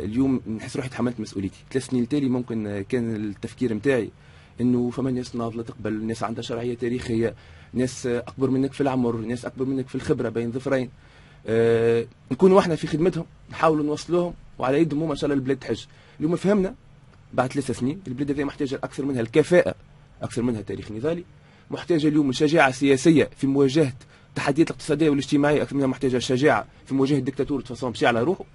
اليوم نحس روحي تحملت مسؤوليتي. 3 سنين تالي ممكن كان التفكير نتاعي انه فما ناس ناضله تقبل، ناس عندها شرعيه تاريخيه، ناس اكبر منك في العمر، ناس اكبر منك في الخبره بين ظفرين، نكونوا احنا في خدمتهم، نحاولوا نوصلوهم وعلى يدهم هما ان شاء الله البلاد تحج. اليوم فهمنا بعد 3 سنين البلاد هذه محتاجه اكثر منها الكفاءه، اكثر منها تاريخ نضالي، محتاجه اليوم الشجاعه السياسيه في مواجهه التحديات الاقتصاديه والاجتماعيه، اكثر منها محتاجه الشجاعه في مواجهه الدكتاتور تفاصيل مشي على روحه.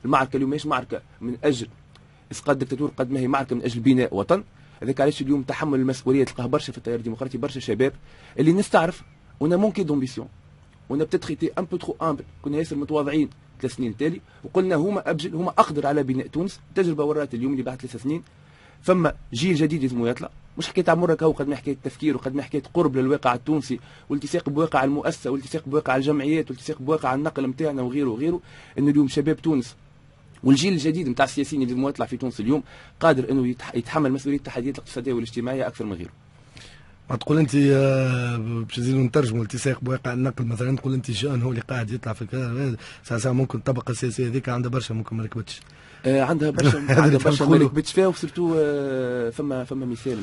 المعركه اليوم ماهيش معركه من اجل اسقاط الدكتاتور قد ما هي معركه من اجل بناء وطن. هذاك علاش اليوم تحمل المسؤوليه تلقاه برشا في التيار الديمقراطي، برشا شباب اللي نستعرف ونا مونكي دومبيسيون ونا بتيتر ايتي ان بو ترو امبل، كنا ياسر متواضعين 3 سنين تالي وقلنا هما ابجل، هما اقدر على بناء تونس. التجربه ورات اليوم اللي بعد 3 سنين فما جيل جديد لازم يطلع، مش حكايه عمرك هو قد ما حكايه تفكير وقد ما حكايه قرب للواقع التونسي والالتصاق بواقع المؤسسه والالتصاق بواقع الجمعيات والالتصاق بواقع النقل نتاعنا وغيره وغيره. انه اليوم شباب تونس والجيل الجديد نتاع السياسيين اللي لازم يطلع في تونس اليوم قادر انه يتحمل مسؤوليه التحديات الاقتصاديه والاجتماعيه اكثر من غيره. ما تقول انت باش نزيدو نترجموا التصاق بواقع النقل مثلا، تقول انت شان هو اللي قاعد يطلع في كذا ساعه ممكن الطبقه السياسيه هذيك عندها برشا ممكن ما ركبتش. عندها برشا ما ركبتش فيها، وسيرتو فما مثال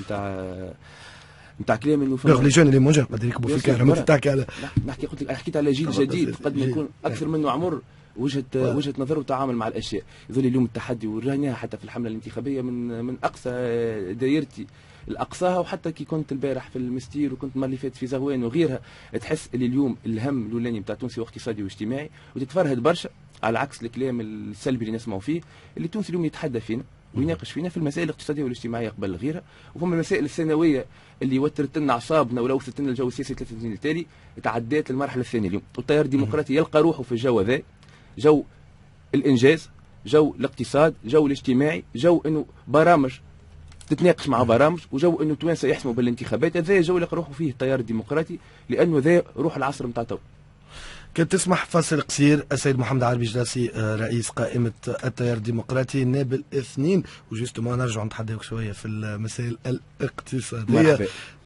نتاع كلام انه فما لي جون اللي موجه قد يركبوا في الكهرباء. ما تحكي على نحكي قلت لك حكيت على جيل جديد قد ما يكون اكثر منه عمر وجهه نظر وتعامل مع الاشياء. يظل اليوم التحدي ورانيها حتى في الحمله الانتخابيه من اقصى دايرتي لاقصاها، وحتى كي كنت البارح في المستير وكنت المره اللي فاتت في زغوان وغيرها، تحس اللي اليوم الهم الاولاني نتاع تونسي واقتصادي واجتماعي، وتتفرهد برشا على عكس الكلام السلبي اللي نسمعوا فيه. اللي تونسي اليوم يتحدى فينا ويناقش فينا في المسائل الاقتصاديه والاجتماعيه قبل غيرها، وفما المسائل الثانويه اللي وترت لنا اعصابنا ولوثت لنا الجو السياسي 3 سنين التالي تعدات المرحله الثانيه اليوم. والتيار الديمقراطي يلقى روحه في الجو هذا، جو الانجاز، جو الاقتصاد، جو الاجتماعي، جو انه برامج تتناقش مع برامج، وجو انه توانسه يحسموا بالانتخابات. هذا جو اللي روحه فيه التيار الديمقراطي، لانه ذا روح العصر نتاع تو. كان تسمح فاصل قصير. السيد محمد عربي جلاسي رئيس قائمة التيار الديمقراطي نائب الاثنين، وجوستومون نرجعوا نتحدثوا شوية في المسائل الاقتصادية.